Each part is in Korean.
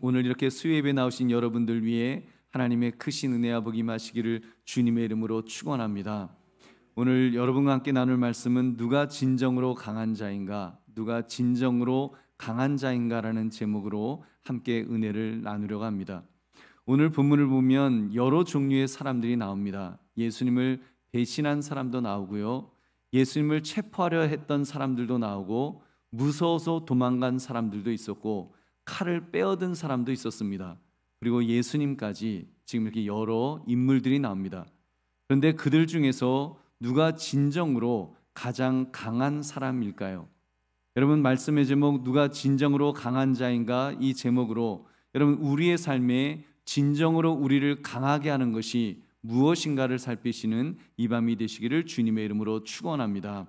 오늘 이렇게 수요예배 나오신 여러분들 위해 하나님의 크신 은혜와 복이 임하시기를 주님의 이름으로 축원합니다. 오늘 여러분과 함께 나눌 말씀은 누가 진정으로 강한 자인가, 누가 진정으로 강한 자인가라는 제목으로 함께 은혜를 나누려고 합니다. 오늘 본문을 보면 여러 종류의 사람들이 나옵니다. 예수님을 배신한 사람도 나오고요, 예수님을 체포하려 했던 사람들도 나오고, 무서워서 도망간 사람들도 있었고, 칼을 빼어든 사람도 있었습니다. 그리고 예수님까지 지금 이렇게 여러 인물들이 나옵니다. 그런데 그들 중에서 누가 진정으로 가장 강한 사람일까요? 여러분, 말씀의 제목 누가 진정으로 강한 자인가, 이 제목으로 여러분 우리의 삶에 진정으로 우리를 강하게 하는 것이 무엇인가를 살피시는 이 밤이 되시기를 주님의 이름으로 축원합니다.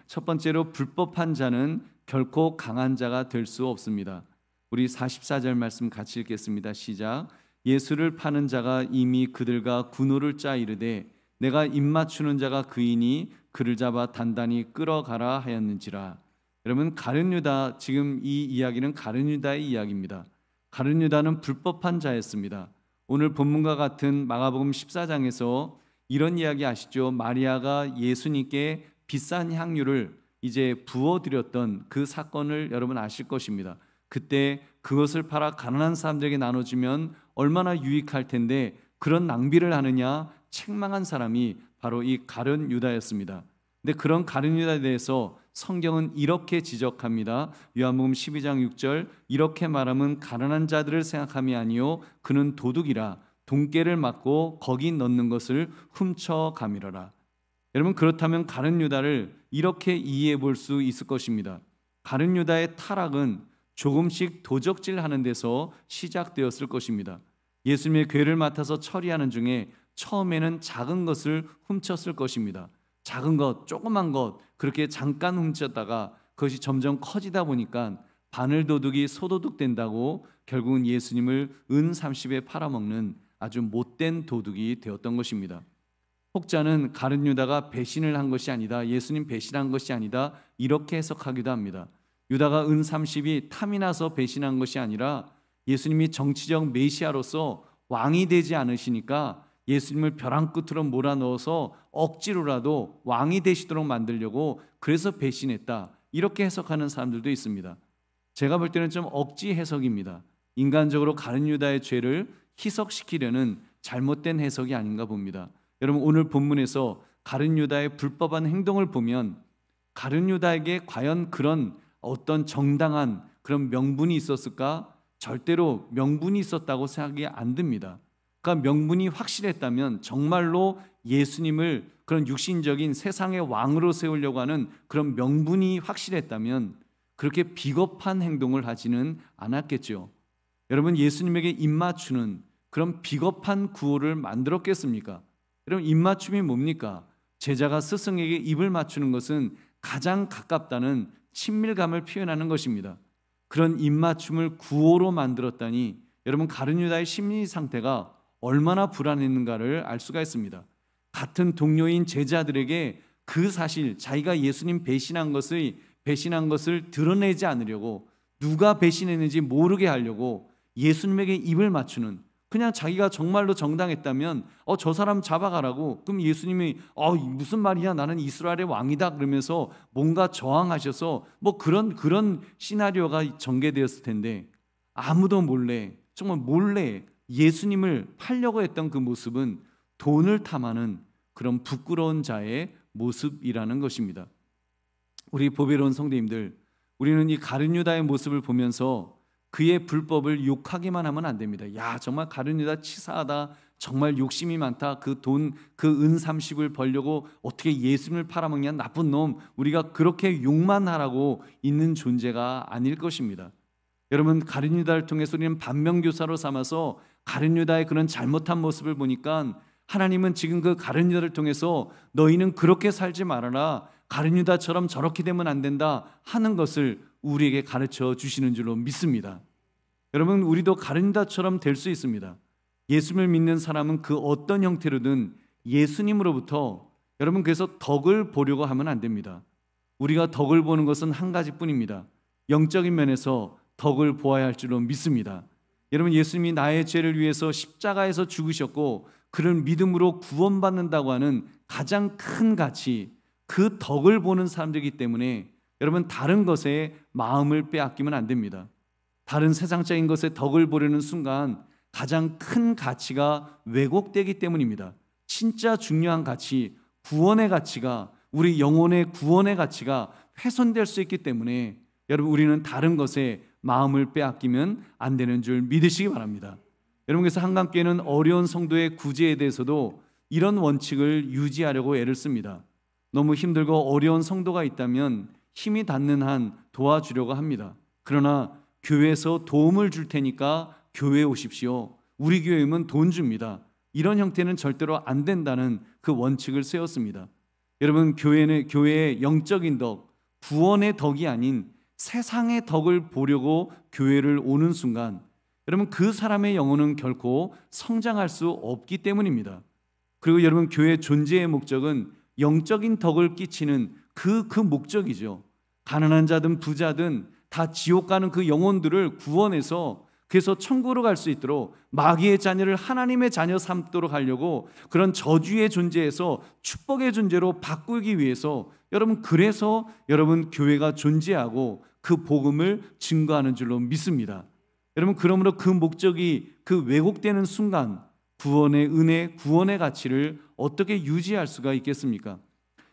첫 번째로, 불법한 자는 결코 강한 자가 될 수 없습니다. 우리 44절 말씀 같이 읽겠습니다. 시작. 예수를 파는 자가 이미 그들과 군호를 짜 이르되 내가 입맞추는 자가 그이니 그를 잡아 단단히 끌어가라 하였는지라. 여러분, 가룟 유다, 지금 이 이야기는 가룟 유다의 이야기입니다. 가룟 유다는 불법한 자였습니다. 오늘 본문과 같은 마가복음 14장에서 이런 이야기 아시죠? 마리아가 예수님께 비싼 향유를 이제 부어드렸던 그 사건을 여러분 아실 것입니다. 그때 그것을 팔아 가난한 사람들에게 나눠주면 얼마나 유익할 텐데 그런 낭비를 하느냐 책망한 사람이 바로 이 가룟 유다였습니다. 근데 그런 가룟 유다에 대해서 성경은 이렇게 지적합니다. 요한복음 12장 6절, 이렇게 말하면 가난한 자들을 생각함이 아니요 그는 도둑이라 돈깨를 맞고 거기 넣는 것을 훔쳐가미러라. 여러분, 그렇다면 가룟 유다를 이렇게 이해해 볼 수 있을 것입니다. 가룟 유다의 타락은 조금씩 도적질하는 데서 시작되었을 것입니다. 예수님의 궤를 맡아서 처리하는 중에 처음에는 작은 것을 훔쳤을 것입니다. 작은 것, 조그만 것, 그렇게 잠깐 훔쳤다가 그것이 점점 커지다 보니까 바늘도둑이 소도둑 된다고 결국은 예수님을 은 30에 팔아먹는 아주 못된 도둑이 되었던 것입니다. 혹자는 가룟 유다가 배신을 한 것이 아니다, 예수님 배신한 것이 아니다, 이렇게 해석하기도 합니다. 유다가 은 30이 탐이 나서 배신한 것이 아니라 예수님이 정치적 메시아로서 왕이 되지 않으시니까 예수님을 벼랑 끝으로 몰아넣어서 억지로라도 왕이 되시도록 만들려고 그래서 배신했다, 이렇게 해석하는 사람들도 있습니다. 제가 볼 때는 좀 억지 해석입니다. 인간적으로 가룟 유다의 죄를 희석시키려는 잘못된 해석이 아닌가 봅니다. 여러분, 오늘 본문에서 가룟 유다의 불법한 행동을 보면 가룟 유다에게 과연 그런 어떤 정당한 그런 명분이 있었을까? 절대로 명분이 있었다고 생각이 안 듭니다. 그러니까 명분이 확실했다면, 정말로 예수님을 그런 육신적인 세상의 왕으로 세우려고 하는 그런 명분이 확실했다면 그렇게 비겁한 행동을 하지는 않았겠죠. 여러분, 예수님에게 입맞추는 그런 비겁한 구호를 만들었겠습니까? 여러분, 입맞춤이 뭡니까? 제자가 스승에게 입을 맞추는 것은 가장 가깝다는 친밀감을 표현하는 것입니다. 그런 입맞춤을 구호로 만들었다니 여러분, 가룟 유다의 심리 상태가 얼마나 불안했는가를 알 수가 있습니다. 같은 동료인 제자들에게 그 사실, 자기가 예수님 배신한 것을 드러내지 않으려고, 누가 배신했는지 모르게 하려고 예수님에게 입을 맞추는, 그냥 자기가 정말로 정당했다면 저 사람 잡아가라고, 그럼 예수님이 무슨 말이야, 나는 이스라엘의 왕이다 그러면서 뭔가 저항하셔서 그런 시나리오가 전개되었을 텐데, 아무도 몰래, 정말 몰래 예수님을 팔려고 했던 그 모습은 돈을 탐하는 그런 부끄러운 자의 모습이라는 것입니다. 우리 보배로운 성도님들, 우리는 이 가룟 유다의 모습을 보면서 그의 불법을 욕하기만 하면 안 됩니다. 야, 정말 가룟 유다 치사하다, 정말 욕심이 많다, 그 돈, 그 은 30을 벌려고 어떻게 예수님을 팔아먹냐, 나쁜 놈, 우리가 그렇게 욕만 하라고 있는 존재가 아닐 것입니다. 여러분, 가룟 유다를 통해서 우리는 반면교사로 삼아서 가룟 유다의 그런 잘못한 모습을 보니까 하나님은 지금 그 가룟 유다를 통해서 너희는 그렇게 살지 말아라, 가룟 유다처럼 저렇게 되면 안 된다 하는 것을 우리에게 가르쳐 주시는 줄로 믿습니다. 여러분, 우리도 가룟 유다처럼 될 수 있습니다. 예수님을 믿는 사람은 그 어떤 형태로든 예수님으로부터, 여러분, 그래서 덕을 보려고 하면 안 됩니다. 우리가 덕을 보는 것은 한 가지뿐입니다. 영적인 면에서 덕을 보아야 할 줄로 믿습니다. 여러분, 예수님이 나의 죄를 위해서 십자가에서 죽으셨고 그를 믿음으로 구원받는다고 하는 가장 큰 가치, 그 덕을 보는 사람들이기 때문에 여러분, 다른 것에 마음을 빼앗기면 안 됩니다. 다른 세상적인 것에 덕을 보려는 순간 가장 큰 가치가 왜곡되기 때문입니다. 진짜 중요한 가치, 구원의 가치가, 우리 영혼의 구원의 가치가 훼손될 수 있기 때문에 여러분, 우리는 다른 것에 마음을 빼앗기면 안 되는 줄 믿으시기 바랍니다. 여러분께서 한강교회는 어려운 성도의 구제에 대해서도 이런 원칙을 유지하려고 애를 씁니다. 너무 힘들고 어려운 성도가 있다면 힘이 닿는 한 도와주려고 합니다. 그러나 교회에서 도움을 줄 테니까 교회에 오십시오. 우리 교회는 돈 줍니다. 이런 형태는 절대로 안 된다는 그 원칙을 세웠습니다. 여러분, 교회의 영적인 덕, 구원의 덕이 아닌 세상의 덕을 보려고 교회를 오는 순간 여러분, 그 사람의 영혼은 결코 성장할 수 없기 때문입니다. 그리고 여러분, 교회의 존재의 목적은 영적인 덕을 끼치는 그 목적이죠. 가난한 자든 부자든 다 지옥 가는 그 영혼들을 구원해서 그래서 천국으로 갈 수 있도록, 마귀의 자녀를 하나님의 자녀 삼도록 하려고 그런 저주의 존재에서 축복의 존재로 바꾸기 위해서 여러분, 그래서 여러분 교회가 존재하고 그 복음을 증거하는 줄로 믿습니다. 여러분, 그러므로 그 목적이 그 왜곡되는 순간 구원의 은혜, 구원의 가치를 어떻게 유지할 수가 있겠습니까?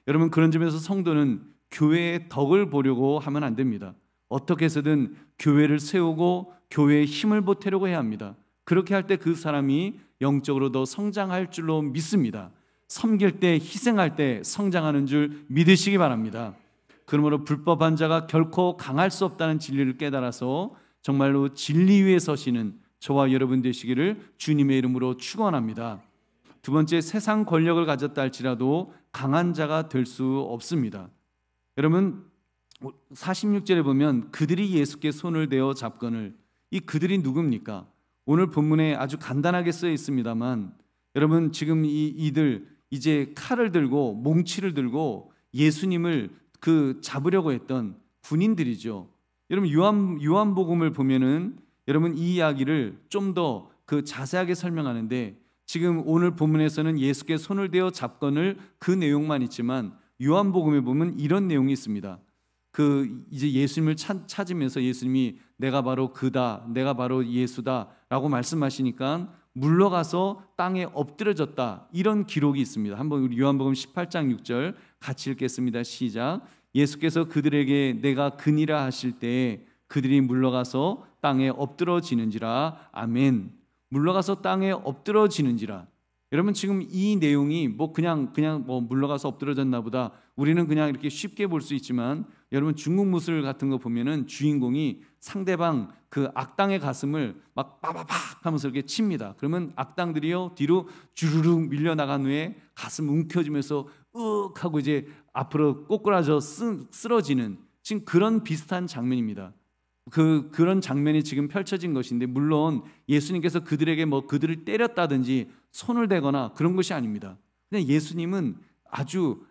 여러분, 그런 점에서 성도는 교회의 덕을 보려고 하면 안 됩니다. 어떻게 해서든 교회를 세우고 교회에 힘을 보태려고 해야 합니다. 그렇게 할 때 그 사람이 영적으로 더 성장할 줄로 믿습니다. 섬길 때, 희생할 때 성장하는 줄 믿으시기 바랍니다. 그러므로 불법한 자가 결코 강할 수 없다는 진리를 깨달아서 정말로 진리 위에 서시는 저와 여러분 되시기를 주님의 이름으로 축원합니다. 두 번째, 세상 권력을 가졌다 할지라도 강한 자가 될 수 없습니다. 여러분, 46절에 보면 그들이 예수께 손을 대어 잡거늘, 이 그들이 누굽니까? 오늘 본문에 아주 간단하게 써 있습니다만 여러분, 지금 이들 이제 칼을 들고 몽치를 들고 예수님을 잡으려고 했던 군인들이죠. 여러분, 요한복음을 보면은 여러분 이 이야기를 좀 더 자세하게 설명하는데, 지금 오늘 본문에서는 예수께 손을 대어 잡건을 그 내용만 있지만 요한복음에 보면 이런 내용이 있습니다. 이제 예수님을 찾으면서 예수님이 내가 바로 그다, 내가 바로 예수다라고 말씀하시니까 물러가서 땅에 엎드려졌다, 이런 기록이 있습니다. 한번 우리 요한복음 18장 6절 같이 읽겠습니다. 시작. 예수께서 그들에게 내가 그니라 하실 때에 그들이 물러가서 땅에 엎드러지는지라. 아멘. 물러가서 땅에 엎드러지는지라. 여러분, 지금 이 내용이 그냥 물러가서 엎드러졌나 보다, 우리는 그냥 이렇게 쉽게 볼 수 있지만 여러분, 중국 무술 같은 거 보면은 주인공이 상대방 그 악당의 가슴을 막 빠바박 하면서 이렇게 칩니다. 그러면 악당들이요 뒤로 주르륵 밀려나간 후에 가슴 움켜쥐면서 으윽 하고 이제 앞으로 꼬꾸라져 쓰러지는, 지금 그런 비슷한 장면입니다. 그런 장면이 지금 펼쳐진 것인데, 물론 예수님께서 그들에게 그들을 때렸다든지 손을 대거나 그런 것이 아닙니다. 그냥 예수님은 아주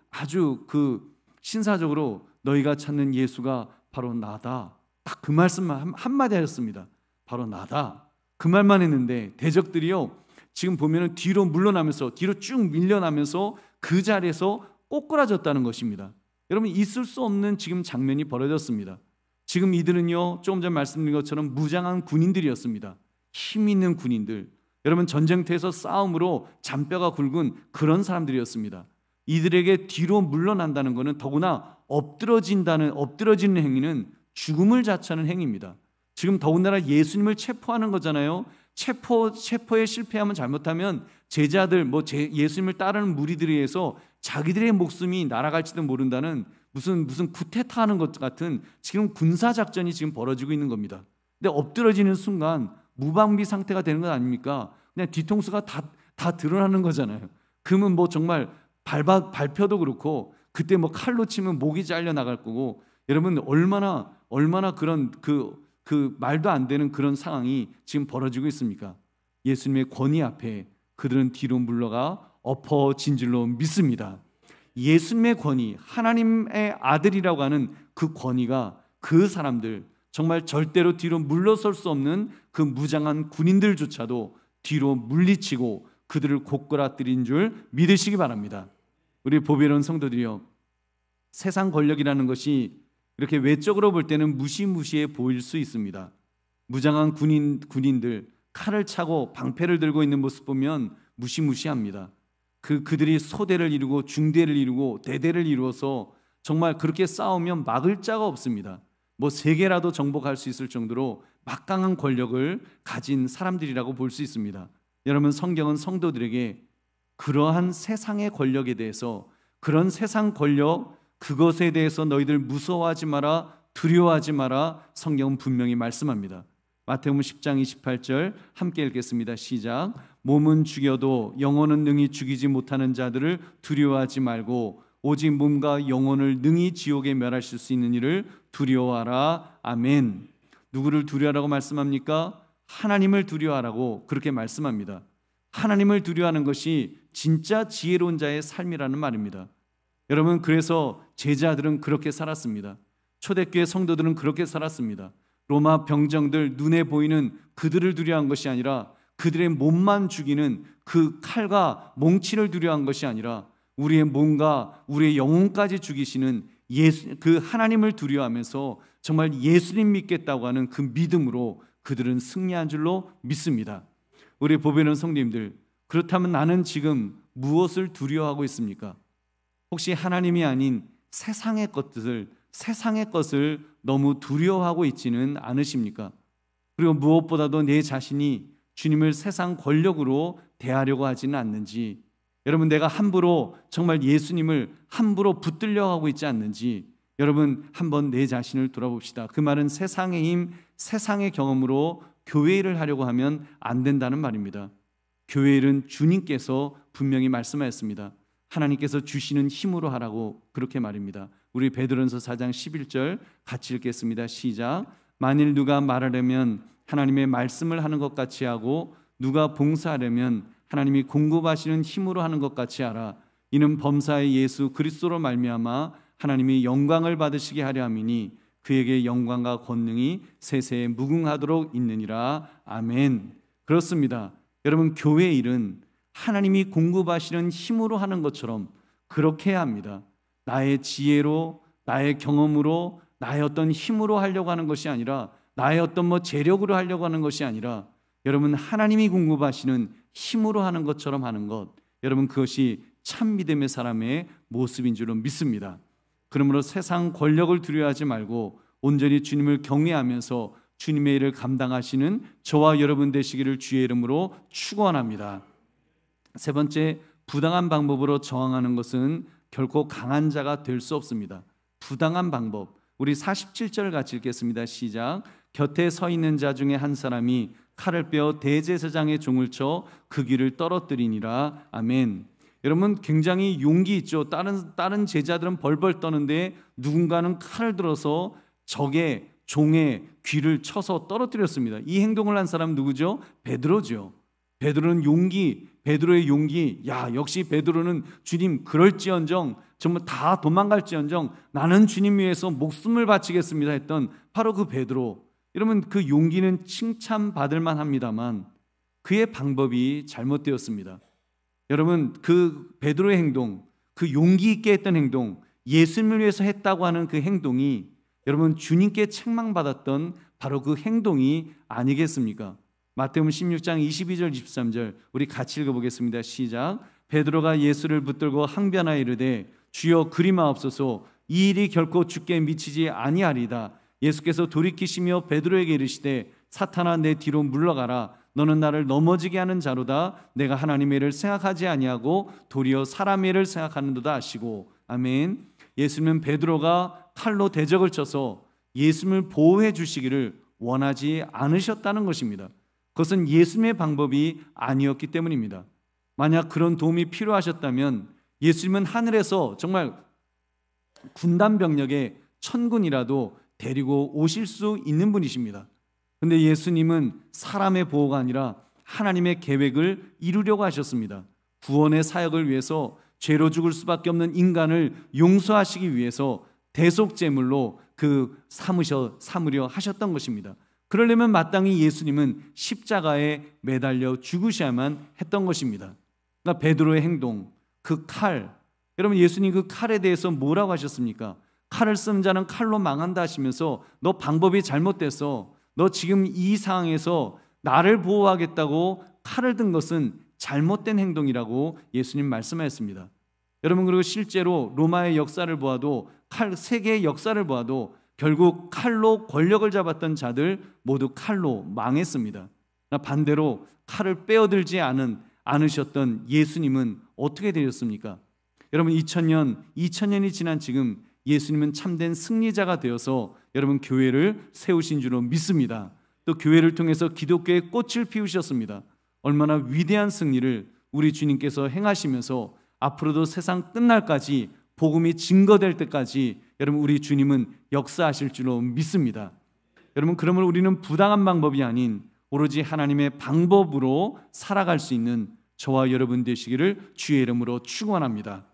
신사적으로 너희가 찾는 예수가 바로 나다, 딱 그 말씀만 한마디 하셨습니다. 바로 나다, 그 말만 했는데 대적들이요 지금 보면은 뒤로 물러나면서, 뒤로 쭉 밀려나면서 그 자리에서 꼬꾸라졌다는 것입니다. 여러분, 있을 수 없는 지금 장면이 벌어졌습니다. 지금 이들은요, 조금 전 말씀드린 것처럼 무장한 군인들이었습니다. 힘 있는 군인들, 여러분 전쟁터에서 싸움으로 잔뼈가 굵은 그런 사람들이었습니다. 이들에게 뒤로 물러난다는 것은, 더구나 엎드러지는 행위는 죽음을 자처하는 행위입니다. 지금 더군다나 예수님을 체포하는 거잖아요. 체포에 실패하면, 잘못하면 제자들, 예수님을 따르는 무리들에 의해서 자기들의 목숨이 날아갈지도 모른다는 무슨 쿠데타하는 것 같은 지금 군사작전이 지금 벌어지고 있는 겁니다. 근데 엎드러지는 순간 무방비 상태가 되는 것 아닙니까? 그냥 뒤통수가 다 드러나는 거잖아요. 그러면 정말 발표도 그렇고, 그때 칼로 치면 목이 잘려 나갈 거고, 여러분 얼마나 그런 말도 안 되는 그런 상황이 지금 벌어지고 있습니까? 예수님의 권위 앞에 그들은 뒤로 물러가 엎어진 줄로 믿습니다. 예수님의 권위, 하나님의 아들이라고 하는 그 권위가 그 사람들, 정말 절대로 뒤로 물러설 수 없는 그 무장한 군인들조차도 뒤로 물리치고 그들을 고꾸라뜨린 줄 믿으시기 바랍니다. 우리 보배로운 성도들이요, 세상 권력이라는 것이 이렇게 외적으로 볼 때는 무시무시해 보일 수 있습니다. 무장한 군인들 칼을 차고 방패를 들고 있는 모습 보면 무시무시합니다. 그들이 소대를 이루고 중대를 이루고 대대를 이루어서 정말 그렇게 싸우면 막을 자가 없습니다. 뭐 세계라도 정복할 수 있을 정도로 막강한 권력을 가진 사람들이라고 볼 수 있습니다. 여러분, 성경은 성도들에게 그러한 세상의 권력에 대해서, 그런 세상 권력, 그것에 대해서 너희들 무서워하지 마라, 두려워하지 마라, 성경은 분명히 말씀합니다. 마태복음 10장 28절 함께 읽겠습니다. 시작. 몸은 죽여도 영혼은 능히 죽이지 못하는 자들을 두려워하지 말고 오직 몸과 영혼을 능히 지옥에 멸하실 수 있는 이를 두려워하라. 아멘. 누구를 두려워하라고 말씀합니까? 하나님을 두려워하라고 그렇게 말씀합니다. 하나님을 두려워하는 것이 진짜 지혜로운 자의 삶이라는 말입니다. 여러분, 그래서 제자들은 그렇게 살았습니다. 초대교회 성도들은 그렇게 살았습니다. 로마 병정들, 눈에 보이는 그들을 두려워한 것이 아니라, 그들의 몸만 죽이는 그 칼과 몽치를 두려워한 것이 아니라, 우리의 몸과 우리의 영혼까지 죽이시는 그 하나님을 두려워하면서 정말 예수님 믿겠다고 하는 그 믿음으로 그들은 승리한 줄로 믿습니다. 우리 보배로운 성도님들, 그렇다면 나는 지금 무엇을 두려워하고 있습니까? 혹시 하나님이 아닌 세상의 것을 너무 두려워하고 있지는 않으십니까? 그리고 무엇보다도 내 자신이 주님을 세상 권력으로 대하려고 하지는 않는지, 여러분, 내가 함부로 정말 예수님을 함부로 붙들려 하고 있지 않는지, 여러분 한번 내 자신을 돌아봅시다. 그 말은 세상의 힘, 세상의 경험으로 교회 일을 하려고 하면 안 된다는 말입니다. 교회 일은 주님께서 분명히 말씀하셨습니다. 하나님께서 주시는 힘으로 하라고 그렇게 말입니다. 우리 베드로전서 4장 11절 같이 읽겠습니다. 시작. 만일 누가 말하려면 하나님의 말씀을 하는 것 같이 하고 누가 봉사하려면 하나님이 공급하시는 힘으로 하는 것 같이 하라. 이는 범사의 예수 그리스도로 말미암아 하나님이 영광을 받으시게 하려 함이니 그에게 영광과 권능이 세세에 무궁하도록 있느니라. 아멘. 그렇습니다. 여러분, 교회 일은 하나님이 공급하시는 힘으로 하는 것처럼 그렇게 해야 합니다. 나의 지혜로, 나의 경험으로, 나의 어떤 힘으로 하려고 하는 것이 아니라, 나의 어떤 재력으로 하려고 하는 것이 아니라, 여러분 하나님이 공급하시는 힘으로 하는 것처럼 하는 것, 여러분 그것이 참 믿음의 사람의 모습인 줄로 믿습니다. 그러므로 세상 권력을 두려워하지 말고 온전히 주님을 경외하면서 주님의 일을 감당하시는 저와 여러분 되시기를 주의 이름으로 축원합니다. 세 번째, 부당한 방법으로 저항하는 것은 결코 강한 자가 될 수 없습니다. 부당한 방법, 우리 47절 같이 읽겠습니다. 시작. 곁에 서 있는 자 중에 한 사람이 칼을 빼어 대제사장의 종을 쳐 그 귀를 떨어뜨리니라. 아멘. 여러분, 굉장히 용기 있죠. 다른 제자들은 벌벌 떠는데 누군가는 칼을 들어서 적의 종의 귀를 쳐서 떨어뜨렸습니다. 이 행동을 한 사람 누구죠? 베드로죠. 베드로의 용기, 야, 역시 베드로는 주님 그럴지언정, 정말 다 도망갈지언정 나는 주님 위해서 목숨을 바치겠습니다 했던 바로 그 베드로. 여러분, 그 용기는 칭찬받을 만합니다만 그의 방법이 잘못되었습니다. 여러분, 그 베드로의 행동, 그 용기 있게 했던 행동, 예수님을 위해서 했다고 하는 그 행동이 여러분 주님께 책망받았던 바로 그 행동이 아니겠습니까? 마태복음 16장 22절 23절 우리 같이 읽어보겠습니다. 시작. 베드로가 예수를 붙들고 항변하여 이르되 주여 그리마옵소서, 이 일이 결코 주께 미치지 아니하리다. 예수께서 돌이키시며 베드로에게 이르시되 사탄아 내 뒤로 물러가라. 너는 나를 넘어지게 하는 자로다. 내가 하나님의 일을 생각하지 아니하고 도리어 사람의 일을 생각하는도다 하시고. 아멘. 예수님은 베드로가 칼로 대적을 쳐서 예수님을 보호해 주시기를 원하지 않으셨다는 것입니다. 그것은 예수님의 방법이 아니었기 때문입니다. 만약 그런 도움이 필요하셨다면 예수님은 하늘에서 정말 군단 병력의 천군이라도 데리고 오실 수 있는 분이십니다. 그런데 예수님은 사람의 보호가 아니라 하나님의 계획을 이루려고 하셨습니다. 구원의 사역을 위해서 죄로 죽을 수밖에 없는 인간을 용서하시기 위해서 대속제물로 삼으려 하셨던 것입니다. 그러려면 마땅히 예수님은 십자가에 매달려 죽으셔야만 했던 것입니다. 그러니까 베드로의 행동, 그 칼, 여러분 예수님 그 칼에 대해서 뭐라고 하셨습니까? 칼을 쓰는 자는 칼로 망한다 하시면서 너 방법이 잘못됐어. 너 지금 이 상황에서 나를 보호하겠다고 칼을 든 것은 잘못된 행동이라고 예수님 말씀하셨습니다. 여러분 그리고 실제로 로마의 역사를 보아도 세계의 역사를 보아도 결국 칼로 권력을 잡았던 자들 모두 칼로 망했습니다. 반대로 칼을 빼어들지 않으셨던 예수님은 어떻게 되셨습니까? 여러분 2000년이 지난 지금 예수님은 참된 승리자가 되어서 여러분 교회를 세우신 줄로 믿습니다. 또 교회를 통해서 기독교의 꽃을 피우셨습니다. 얼마나 위대한 승리를 우리 주님께서 행하시면서 앞으로도 세상 끝날까지 복음이 증거될 때까지 여러분 우리 주님은 역사하실 줄로 믿습니다. 여러분 그러므로 우리는 부당한 방법이 아닌 오로지 하나님의 방법으로 살아갈 수 있는 저와 여러분 되시기를 주의 이름으로 축원합니다.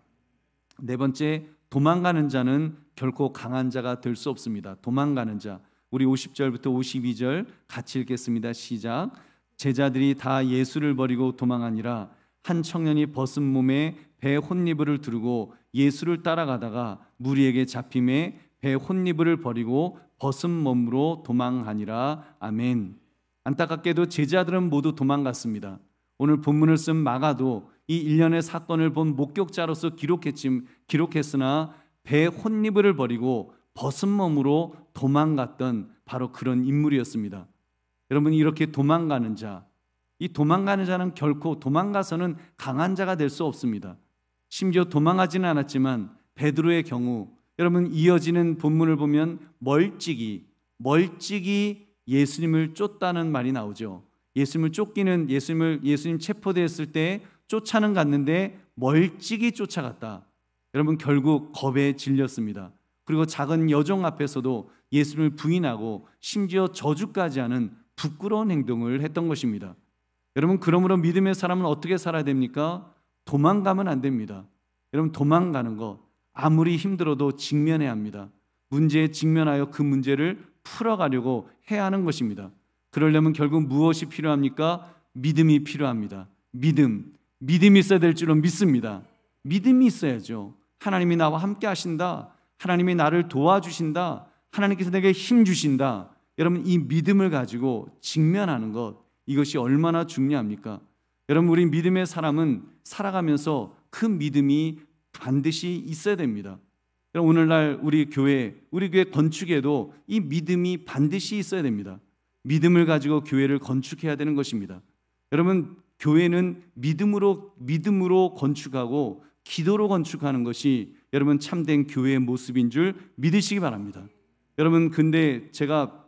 네 번째, 도망가는 자는 결코 강한 자가 될 수 없습니다. 도망가는 자, 우리 50절부터 52절 같이 읽겠습니다. 시작. 제자들이 다 예수를 버리고 도망하니라. 한 청년이 벗은 몸에 배 혼니부를 두르고 예수를 따라가다가 무리에게 잡힘에 배 혼니부를 버리고 벗은 몸으로 도망하니라. 아멘. 안타깝게도 제자들은 모두 도망갔습니다. 오늘 본문을 쓴 마가도 이 일련의 사건을 본 목격자로서 기록했으나 배 혼니부를 버리고 벗은 몸으로 도망갔던 바로 그런 인물이었습니다. 여러분 이렇게 도망가는 자, 이 도망가는 자는 결코 도망가서는 강한 자가 될 수 없습니다. 심지어 도망가지는 않았지만 베드로의 경우 여러분 이어지는 본문을 보면 멀찍이 예수님을 쫓다는 말이 나오죠. 예수님 체포되었을 때 쫓아는 갔는데 멀찍이 쫓아갔다. 여러분 결국 겁에 질렸습니다. 그리고 작은 여종 앞에서도 예수님을 부인하고 심지어 저주까지 하는 부끄러운 행동을 했던 것입니다. 여러분 그러므로 믿음의 사람은 어떻게 살아야 됩니까? 도망가면 안 됩니다. 여러분 도망가는 것 아무리 힘들어도 직면해야 합니다. 문제에 직면하여 그 문제를 풀어가려고 해야 하는 것입니다. 그러려면 결국 무엇이 필요합니까? 믿음이 필요합니다. 믿음이 있어야 될 줄로 믿습니다. 믿음이 있어야죠. 하나님이 나와 함께 하신다. 하나님이 나를 도와주신다. 하나님께서 내게 힘 주신다. 여러분 이 믿음을 가지고 직면하는 것, 이것이 얼마나 중요합니까? 여러분 우리 믿음의 사람은 살아가면서 그 믿음이 반드시 있어야 됩니다. 오늘날 우리 교회 건축에도 이 믿음이 반드시 있어야 됩니다. 믿음을 가지고 교회를 건축해야 되는 것입니다. 여러분 교회는 믿음으로 건축하고 기도로 건축하는 것이 여러분 참된 교회의 모습인 줄 믿으시기 바랍니다. 여러분 근데 제가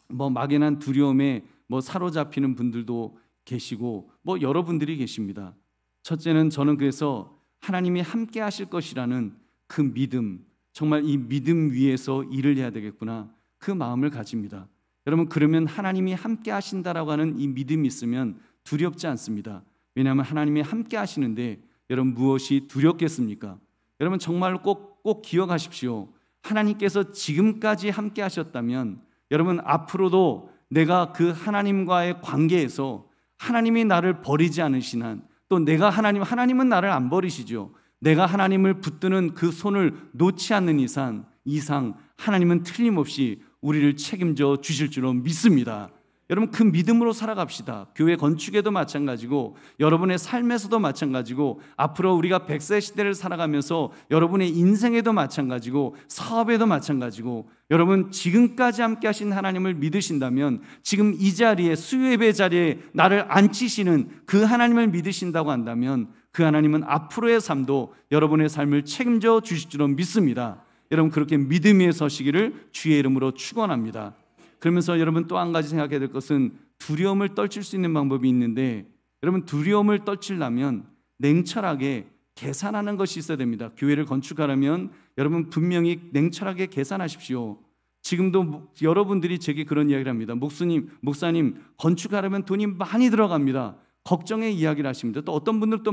막연한 두려움에 사로잡히는 분들도 계시고 여러분들이 계십니다. 첫째는 저는 그래서 하나님이 함께 하실 것이라는 그 믿음, 정말 이 믿음 위에서 일을 해야 되겠구나 그 마음을 가집니다. 여러분 그러면 하나님이 함께 하신다라고 하는 이 믿음이 있으면 두렵지 않습니다. 왜냐하면 하나님이 함께 하시는데 여러분 무엇이 두렵겠습니까? 여러분 정말 꼭 기억하십시오. 하나님께서 지금까지 함께 하셨다면 여러분 앞으로도 내가 그 하나님과의 관계에서 하나님이 나를 버리지 않으신 한, 또 내가 하나님은 나를 안 버리시죠. 내가 하나님을 붙드는 그 손을 놓지 않는 이상 하나님은 틀림없이 우리를 책임져 주실 줄로 믿습니다. 여러분 그 믿음으로 살아갑시다. 교회 건축에도 마찬가지고 여러분의 삶에서도 마찬가지고 앞으로 우리가 100세 시대를 살아가면서 여러분의 인생에도 마찬가지고 사업에도 마찬가지고 여러분 지금까지 함께 하신 하나님을 믿으신다면 지금 이 자리에 수요예배 자리에 나를 앉히시는 그 하나님을 믿으신다고 한다면 그 하나님은 앞으로의 삶도 여러분의 삶을 책임져 주실 줄로 믿습니다. 여러분 그렇게 믿음 위에 서시기를 주의 이름으로 축원합니다. 그러면서 여러분 또 한 가지 생각해야 될 것은 두려움을 떨칠 수 있는 방법이 있는데 여러분 두려움을 떨치려면 냉철하게 계산하는 것이 있어야 됩니다. 교회를 건축하려면 여러분 분명히 냉철하게 계산하십시오. 지금도 여러분들이 제게 그런 이야기를 합니다. 목사님 건축하려면 돈이 많이 들어갑니다. 걱정의 이야기를 하십니다. 또 어떤 분들 또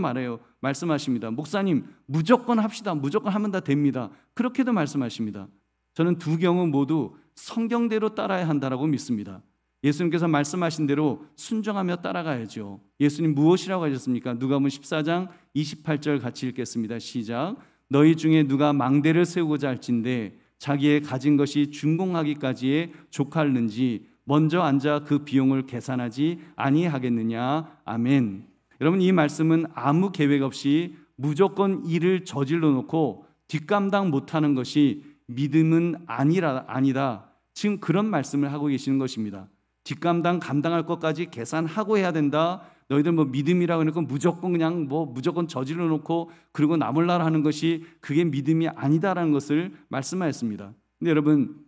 말씀하십니다. 목사님 무조건 합시다. 무조건 하면 다 됩니다. 그렇게도 말씀하십니다. 저는 두 경우 모두 성경대로 따라야 한다라고 믿습니다. 예수님께서 말씀하신 대로 순종하며 따라가야죠. 예수님 무엇이라고 하셨습니까? 누가복음 14장 28절 같이 읽겠습니다. 시작. 너희 중에 누가 망대를 세우고자 할진대 자기의 가진 것이 준공하기까지에 족할는지 먼저 앉아 그 비용을 계산하지 아니하겠느냐. 아멘. 여러분, 이 말씀은 아무 계획 없이 무조건 일을 저질러 놓고 뒷감당 못하는 것이 믿음은 아니다. 지금 그런 말씀을 하고 계시는 것입니다. 뒷감당 감당할 것까지 계산하고 해야 된다. 너희들 믿음이라고 해놓고 무조건 저질러 놓고 그리고 나 몰라라 하는 것이 그게 믿음이 아니다라는 것을 말씀하였습니다. 근데 여러분,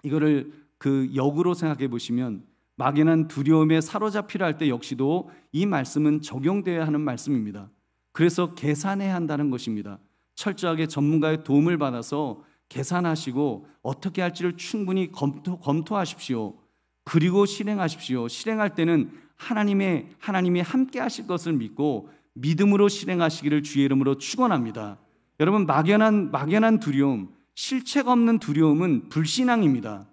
이거를 그 역으로 생각해 보시면 막연한 두려움에 사로잡히려 할 때 역시도 이 말씀은 적용되어야 하는 말씀입니다. 그래서 계산해야 한다는 것입니다. 철저하게 전문가의 도움을 받아서 계산하시고 어떻게 할지를 충분히 검토하십시오. 그리고 실행하십시오. 실행할 때는 하나님이 함께 하실 것을 믿고 믿음으로 실행하시기를 주의 이름으로 축원합니다. 여러분, 막연한 두려움, 실체가 없는 두려움은 불신앙입니다.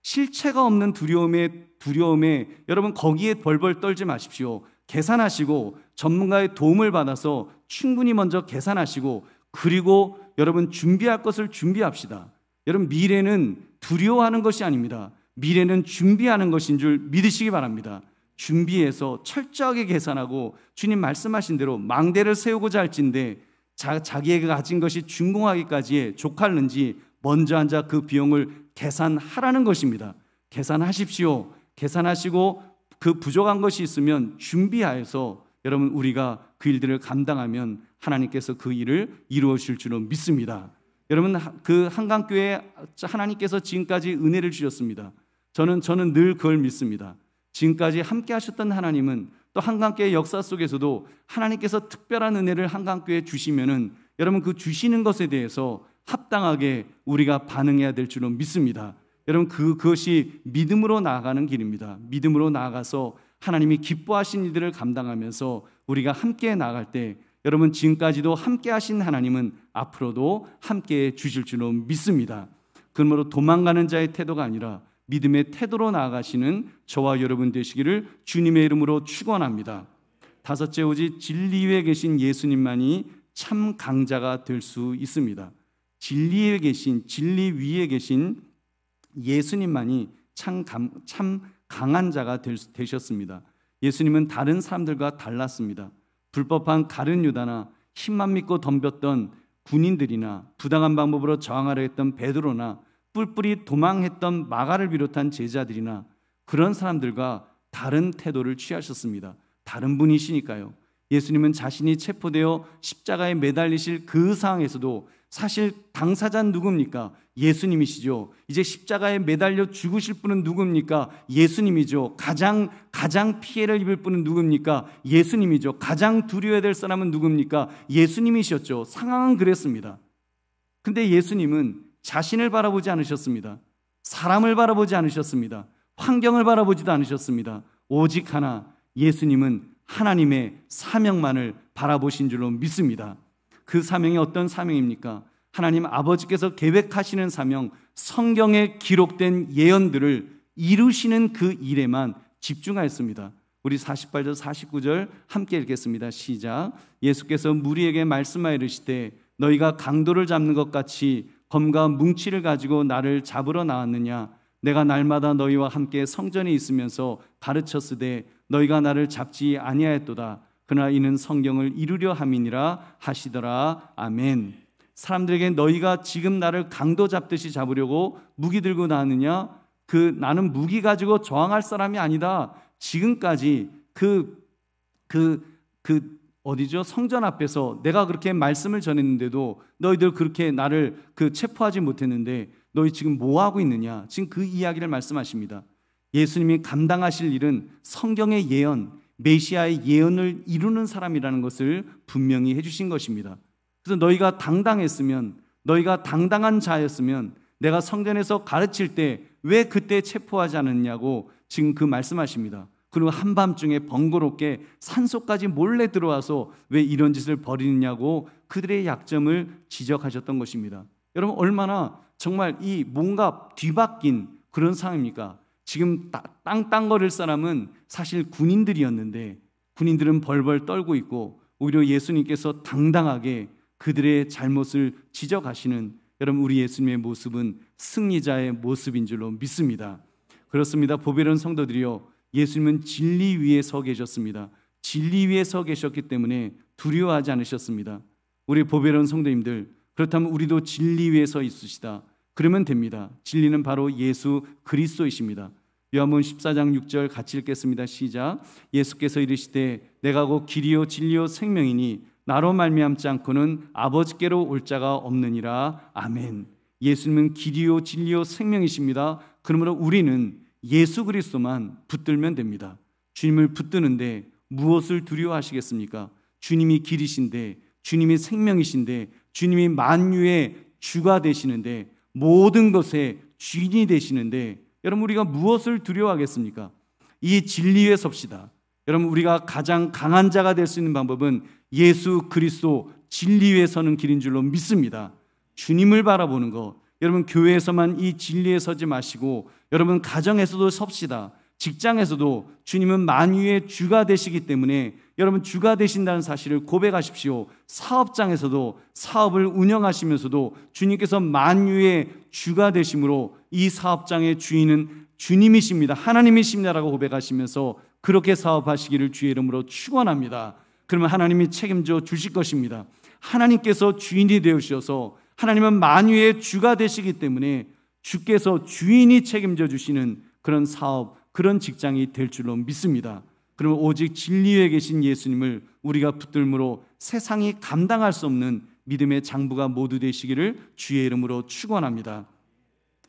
실체가 없는 두려움에 여러분 거기에 벌벌 떨지 마십시오. 계산하시고 전문가의 도움을 받아서 충분히 먼저 계산하시고 그리고 여러분 준비할 것을 준비합시다. 여러분, 미래는 두려워하는 것이 아닙니다. 미래는 준비하는 것인 줄 믿으시기 바랍니다. 준비해서 철저하게 계산하고 주님 말씀하신 대로 망대를 세우고자 할진대 자기에게 가진 것이 준공하기까지에 족할는지 먼저 앉아 그 비용을 계산하라는 것입니다. 계산하십시오. 계산하시고 그 부족한 것이 있으면 준비하여서 여러분 우리가 그 일들을 감당하면 하나님께서 그 일을 이루어 주실 줄로 믿습니다. 여러분, 그 한강교회 하나님께서 지금까지 은혜를 주셨습니다. 저는 늘 그걸 믿습니다. 지금까지 함께 하셨던 하나님은 또 한강교회 역사 속에서도 하나님께서 특별한 은혜를 한강교회에 주시면은 여러분 그 주시는 것에 대해서 합당하게 우리가 반응해야 될 줄로 믿습니다. 여러분, 그것이 믿음으로 나아가는 길입니다. 믿음으로 나아가서 하나님이 기뻐하신 일들을 감당하면서 우리가 함께 나아갈 때 여러분, 지금까지도 함께 하신 하나님은 앞으로도 함께 주실 줄로 믿습니다. 그러므로 도망가는 자의 태도가 아니라 믿음의 태도로 나아가시는 저와 여러분 되시기를 주님의 이름으로 축원합니다. 다섯째, 오직 진리 위에 계신 예수님만이 참 강자가 될 수 있습니다. 진리 위에 계신 예수님만이 참 강한 자가 되셨습니다. 예수님은 다른 사람들과 달랐습니다. 불법한 가룟 유다나 힘만 믿고 덤볐던 군인들이나 부당한 방법으로 저항하려 했던 베드로나 뿔뿔이 도망했던 마가를 비롯한 제자들이나 그런 사람들과 다른 태도를 취하셨습니다. 다른 분이시니까요. 예수님은 자신이 체포되어 십자가에 매달리실 그 상황에서도 사실 당사자는 누굽니까? 예수님이시죠. 이제 십자가에 매달려 죽으실 분은 누굽니까? 예수님이죠. 가장 피해를 입을 분은 누굽니까? 예수님이죠. 가장 두려워야 될 사람은 누굽니까? 예수님이셨죠. 상황은 그랬습니다. 근데 예수님은 자신을 바라보지 않으셨습니다. 사람을 바라보지 않으셨습니다. 환경을 바라보지도 않으셨습니다. 오직 하나, 예수님은 하나님의 사명만을 바라보신 줄로 믿습니다. 그 사명이 어떤 사명입니까? 하나님 아버지께서 계획하시는 사명, 성경에 기록된 예언들을 이루시는 그 일에만 집중하였습니다. 우리 48절 49절 함께 읽겠습니다. 시작. 예수께서 무리에게 말씀하여 이르시되 너희가 강도를 잡는 것 같이 검과 뭉치를 가지고 나를 잡으러 나왔느냐? 내가 날마다 너희와 함께 성전에 있으면서 가르쳤으되 너희가 나를 잡지 아니하였도다. 그러나 이는 성경을 이루려 함이니라 하시더라. 아멘. 사람들에게 너희가 지금 나를 강도 잡듯이 잡으려고 무기 들고 나왔느냐? 나는 무기 가지고 저항할 사람이 아니다. 지금까지 성전 앞에서 내가 그렇게 말씀을 전했는데도 너희들 그렇게 나를 체포하지 못했는데 너희 지금 뭐 하고 있느냐? 지금 그 이야기를 말씀하십니다. 예수님이 감당하실 일은 성경의 예언, 메시아의 예언을 이루는 사람이라는 것을 분명히 해주신 것입니다. 그래서 너희가 당당했으면, 너희가 당당한 자였으면 내가 성전에서 가르칠 때 왜 그때 체포하지 않았냐고 지금 그 말씀하십니다. 그리고 한밤중에 번거롭게 산속까지 몰래 들어와서 왜 이런 짓을 벌이느냐고 그들의 약점을 지적하셨던 것입니다. 여러분, 얼마나 정말 이 뭔가 뒤바뀐 그런 상황입니까? 지금 땅땅거릴 사람은 사실 군인들이었는데 군인들은 벌벌 떨고 있고 오히려 예수님께서 당당하게 그들의 잘못을 지적하시는, 여러분, 우리 예수님의 모습은 승리자의 모습인 줄로 믿습니다. 그렇습니다. 보배로운 성도들이요, 예수님은 진리 위에 서 계셨습니다. 진리 위에 서 계셨기 때문에 두려워하지 않으셨습니다. 우리 보배로운 성도님들, 그렇다면 우리도 진리 위에 서 있으시다. 그러면 됩니다. 진리는 바로 예수 그리스도이십니다. 요한복음 14장 6절 같이 읽겠습니다. 시작. 예수께서 이르시되 내가 곧 길이요 진리요 생명이니 나로 말미암지 않고는 아버지께로 올 자가 없느니라. 아멘. 예수님은 길이요 진리요 생명이십니다. 그러므로 우리는 예수 그리스도만 붙들면 됩니다. 주님을 붙드는데 무엇을 두려워하시겠습니까? 주님이 길이신데, 주님이 생명이신데, 주님이 만유의 주가 되시는데, 모든 것의 주인이 되시는데, 여러분, 우리가 무엇을 두려워하겠습니까? 이 진리에 섭시다. 여러분, 우리가 가장 강한 자가 될 수 있는 방법은 예수 그리스도 진리에 서는 길인 줄로 믿습니다. 주님을 바라보는 것. 여러분, 교회에서만 이 진리에 서지 마시고 여러분 가정에서도 섭시다. 직장에서도 주님은 만유의 주가 되시기 때문에 여러분 주가 되신다는 사실을 고백하십시오. 사업장에서도 사업을 운영하시면서도 주님께서 만유의 주가 되심으로 이 사업장의 주인은 주님이십니다. 하나님이십니다라고 고백하시면서 그렇게 사업하시기를 주의 이름으로 축원합니다. 그러면 하나님이 책임져 주실 것입니다. 하나님께서 주인이 되어주셔서 하나님은 만유의 주가 되시기 때문에 주께서 주인이 책임져 주시는 그런 사업, 그런 직장이 될 줄로 믿습니다. 그러면 오직 진리에 계신 예수님을 우리가 붙들므로 세상이 감당할 수 없는 믿음의 장부가 모두 되시기를 주의 이름으로 축원합니다.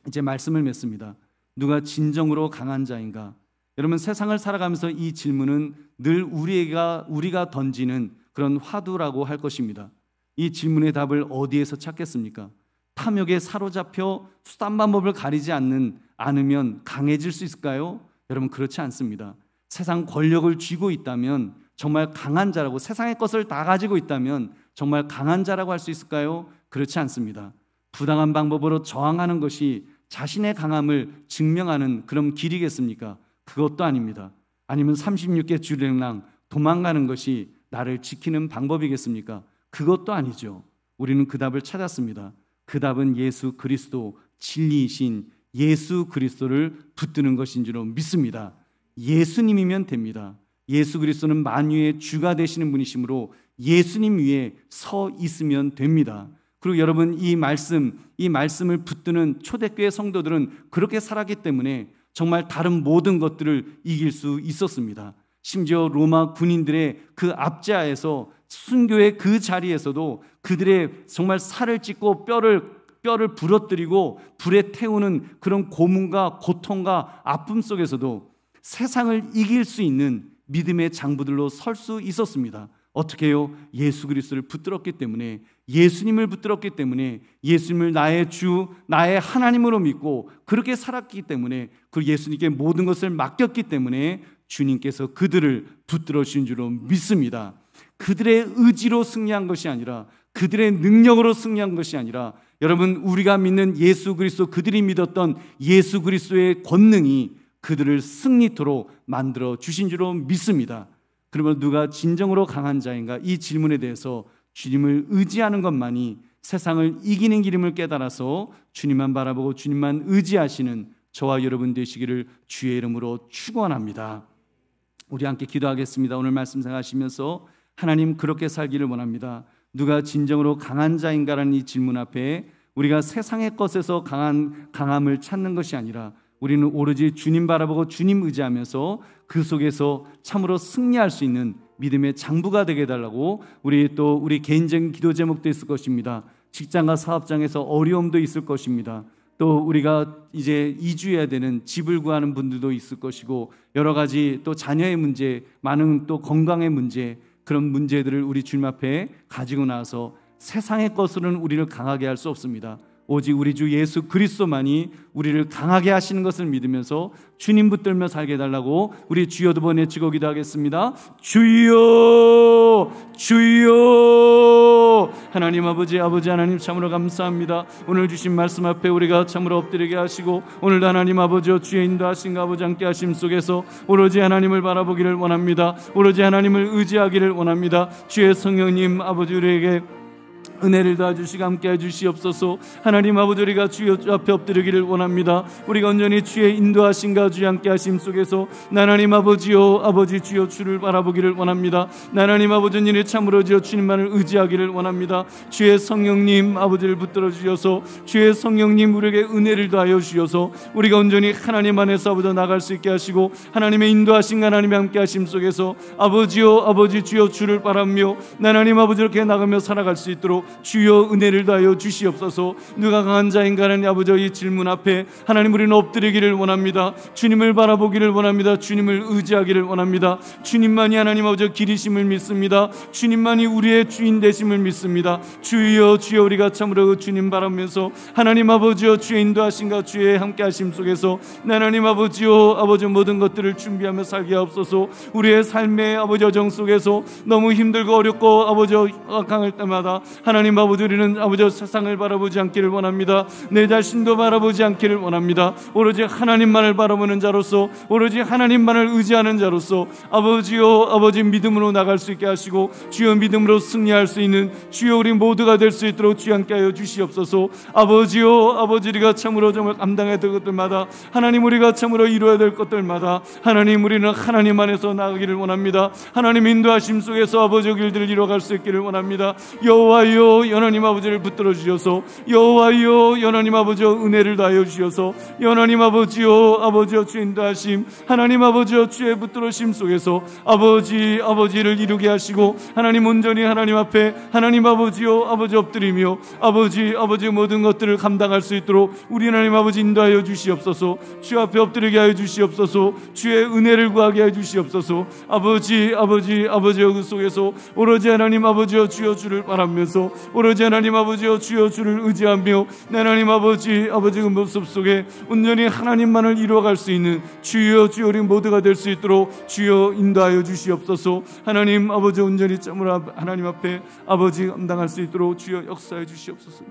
이제 말씀을 맺습니다. 누가 진정으로 강한 자인가? 여러분, 세상을 살아가면서 이 질문은 늘 우리가 던지는 그런 화두라고 할 것입니다. 이 질문의 답을 어디에서 찾겠습니까? 탐욕에 사로잡혀 수단 방법을 가리지 않으면 강해질 수 있을까요? 여러분, 그렇지 않습니다. 세상 권력을 쥐고 있다면 정말 강한 자라고, 세상의 것을 다 가지고 있다면 정말 강한 자라고 할 수 있을까요? 그렇지 않습니다. 부당한 방법으로 저항하는 것이 자신의 강함을 증명하는 그런 길이겠습니까? 그것도 아닙니다. 아니면 36개 주랭랑 도망가는 것이 나를 지키는 방법이겠습니까? 그것도 아니죠. 우리는 그 답을 찾았습니다. 그 답은 예수 그리스도, 진리이신 예수 그리스도를 붙드는 것인 줄로 믿습니다. 예수님이면 됩니다. 예수 그리스도는 만유의 주가 되시는 분이시므로 예수님 위에 서 있으면 됩니다. 그리고 여러분, 이 말씀을 붙드는 초대교회 성도들은 그렇게 살았기 때문에 정말 다른 모든 것들을 이길 수 있었습니다. 심지어 로마 군인들의 그 압제하에서 순교의 그 자리에서도 그들의 정말 살을 찢고 뼈를 부러뜨리고 불에 태우는 그런 고문과 고통과 아픔 속에서도 세상을 이길 수 있는 믿음의 장부들로 설 수 있었습니다. 어떻게 해요? 예수 그리스도를 붙들었기 때문에, 예수님을 붙들었기 때문에, 예수님을 나의 주, 나의 하나님으로 믿고 그렇게 살았기 때문에, 그 예수님께 모든 것을 맡겼기 때문에 주님께서 그들을 붙들어 주신 줄로 믿습니다. 그들의 의지로 승리한 것이 아니라, 그들의 능력으로 승리한 것이 아니라, 여러분, 우리가 믿는 예수 그리스도, 그들이 믿었던 예수 그리스도의 권능이 그들을 승리토록 만들어 주신 줄로 믿습니다. 그러면 누가 진정으로 강한 자인가? 이 질문에 대해서 주님을 의지하는 것만이 세상을 이기는 길임을 깨달아서 주님만 바라보고 주님만 의지하시는 저와 여러분 되시기를 주의 이름으로 축원합니다. 우리 함께 기도하겠습니다. 오늘 말씀 생각하시면서 하나님, 그렇게 살기를 원합니다. 누가 진정으로 강한 자인가라는 이 질문 앞에 우리가 세상의 것에서 강함을 찾는 것이 아니라 우리는 오로지 주님 바라보고 주님 의지하면서 그 속에서 참으로 승리할 수 있는 믿음의 장부가 되게 해달라고, 우리 개인적인 기도 제목도 있을 것입니다. 직장과 사업장에서 어려움도 있을 것입니다. 또 우리가 이제 이주해야 되는 집을 구하는 분들도 있을 것이고, 여러 가지 또 자녀의 문제, 많은 또 건강의 문제, 그런 문제들을 우리 주님 앞에 가지고 나서 세상의 것으로는 우리를 강하게 할 수 없습니다. 오직 우리 주 예수 그리스도만이 우리를 강하게 하시는 것을 믿으면서 주님 붙들며 살게 해달라고 우리 주여 두 번 외치고 기도하겠습니다. 주여 주여. 하나님 아버지 하나님 참으로 감사합니다. 오늘 주신 말씀 앞에 우리가 참으로 엎드리게 하시고 오늘도 하나님 아버지여 주의 인도하심과 아버지 함께 하심 속에서 오로지 하나님을 바라보기를 원합니다. 오로지 하나님을 의지하기를 원합니다. 주의 성령님 아버지 우리에게 은혜를 도와주시고 함께 해주시옵소서. 하나님 아버지 우리가 주 앞에 엎드리기를 원합니다. 우리가 온전히 주의 인도하심과 주의 함께 하심 속에서 하나님 아버지요 아버지 주여 주를 바라보기를 원합니다. 하나님 아버지님 참으로 주여 주님만을 의지하기를 원합니다. 주의 성령님 아버지를 붙들어 주셔서 주의 성령님 우리에게 은혜를 더하여 주셔서 우리가 온전히 하나님 안에서 아버지 나갈 수 있게 하시고 하나님의 인도하심과 하나님의 함께 하심 속에서 아버지요 아버지 주여 주를 바라며 하나님 아버지 이렇게 나가며 살아갈 수 있도록 주여 은혜를 다하여 주시옵소서. 누가 강한 자인가 하는 아버지 이 질문 앞에 하나님 우리는 엎드리기를 원합니다. 주님을 바라보기를 원합니다. 주님을 의지하기를 원합니다. 주님만이 하나님 아버지 길이심을 믿습니다. 주님만이 우리의 주인 되심을 믿습니다. 주여 주여 우리가 참으로 주님 바라면서 하나님 아버지여 주의 인도하심과 주의 함께 하심 속에서 하나님 아버지여 아버지 모든 것들을 준비하며 살게 하옵소서. 우리의 삶의 아버지 여정 속에서 너무 힘들고 어렵고 아버지 강할 때마다 하나님 아버지 우리는 아버지 세상을 바라보지 않기를 원합니다. 내 자신도 바라보지 않기를 원합니다. 오로지 하나님만을 바라보는 자로서 오로지 하나님만을 의지하는 자로서 아버지요 아버지 믿음으로 나갈 수 있게 하시고 주여 믿음으로 승리할 수 있는 주여 우리 모두가 될 수 있도록 주여 함께 하여 주시옵소서. 아버지요 아버지 우리가 참으로 정말 감당해야 될 것들마다 하나님 우리가 참으로 이루어야 될 것들마다 하나님 우리는 하나님 안에서 나가기를 원합니다. 하나님 인도하심 속에서 아버지 길들을 이루어갈 수 있기를 원합니다. 여호와여 하나님 아버지를 붙들어 주셔서 여호와여 하나님 아버지여 은혜를 다하여 주셔서 하나님 아버지여 아버지여 주의 인도하심 하나님 아버지여 주의 붙들어심 속에서 아버지를 이루게 하시고 하나님 온전히 하나님 앞에 하나님 아버지여 아버지 엎드리며 아버지 모든 것들을 감당할 수 있도록 우리 하나님 아버지 인도하여 주시옵소서. 주 앞에 엎드리게 하여 주시옵소서. 주의 은혜를 구하게 하여 주시옵소서. 아버지여 그 속에서 오로지 하나님 아버지여 주여 주를 바라면서 오로지 하나님 아버지여 주여 주를 의지하며 하나님 아버지 그 모습 속에 온전히 하나님만을 이루어갈 수 있는 주여 우리 모두가 될 수 있도록 주여 인도하여 주시옵소서. 하나님 아버지 온전히 참으로 하나님 앞에 아버지 감당할 수 있도록 주여 역사해 주시옵소서.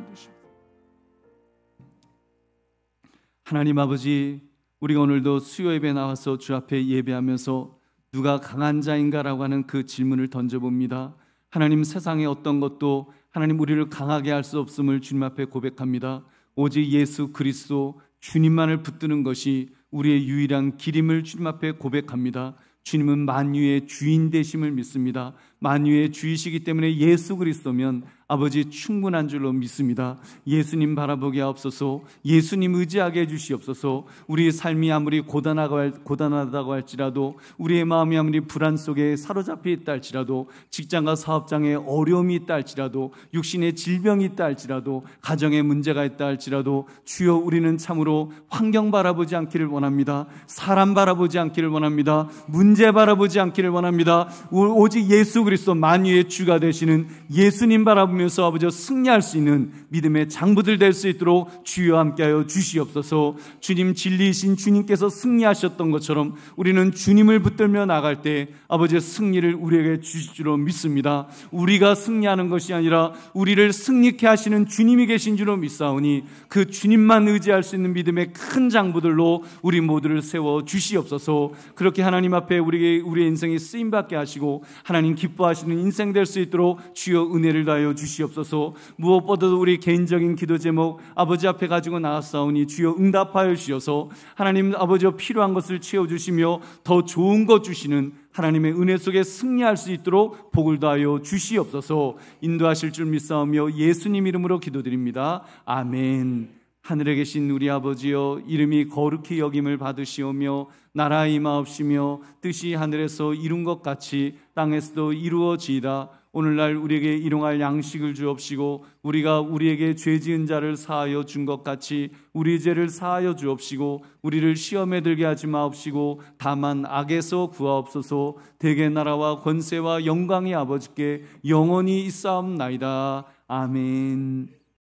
하나님 아버지 우리가 오늘도 수요 예배 나와서 주 앞에 예배하면서 누가 강한 자인가라고 하는 그 질문을 던져봅니다. 하나님 세상의 어떤 것도 하나님 우리를 강하게 할 수 없음을 주님 앞에 고백합니다. 오직 예수 그리스도 주님만을 붙드는 것이 우리의 유일한 길임을 주님 앞에 고백합니다. 주님은 만유의 주인 되심을 믿습니다. 만유의 주이시기 때문에 예수 그리스도면 아버지 충분한 줄로 믿습니다. 예수님 바라보게 하옵소서. 예수님 의지하게 해주시옵소서. 우리의 삶이 아무리 고단하다고 할지라도 우리의 마음이 아무리 불안 속에 사로잡혀 있다 할지라도 직장과 사업장에 어려움이 있다 할지라도 육신의 질병이 있다 할지라도 가정에 문제가 있다 할지라도 주여 우리는 참으로 환경 바라보지 않기를 원합니다. 사람 바라보지 않기를 원합니다. 문제 바라보지 않기를 원합니다. 오직 예수 그리스도 만유의 주가 되시는 예수님 바라보면서 아버지 승리할 수 있는 믿음의 장부들 될 수 있도록 주여 함께하여 주시옵소서. 주님 진리이신 주님께서 승리하셨던 것처럼 우리는 주님을 붙들며 나갈 때 아버지의 승리를 우리에게 주실 줄로 믿습니다. 우리가 승리하는 것이 아니라 우리를 승리케 하시는 주님이 계신 줄로 믿사오니 그 주님만 의지할 수 있는 믿음의 큰 장부들로 우리 모두를 세워 주시옵소서. 그렇게 하나님 앞에 우리의 인생이 쓰임받게 하시고 하나님 기뻐하시는 인생 될 수 있도록 주여 은혜를 다하여 주시옵소서. 무엇보다도 우리 개인적인 기도 제목 아버지 앞에 가지고 나왔사오니 주여 응답하여 주셔서 하나님 아버지와 필요한 것을 채워주시며 더 좋은 것 주시는 하나님의 은혜 속에 승리할 수 있도록 복을 다하여 주시옵소서. 인도하실 줄 믿사오며 예수님 이름으로 기도드립니다. 아멘. 하늘에 계신 우리 아버지여 이름이 거룩히 여김을 받으시오며 나라의 임하옵시며 뜻이 하늘에서 이룬 것 같이 땅에서도 이루어지이다. 오늘날 우리에게 일용할 양식을 주옵시고 우리가 우리에게 죄 지은 자를 사하여 준 것 같이 우리 죄를 사하여 주옵시고 우리를 시험에 들게 하지 마옵시고 다만 악에서 구하옵소서. 대개 나라와 권세와 영광이 아버지께 영원히 있사옵나이다. 아멘.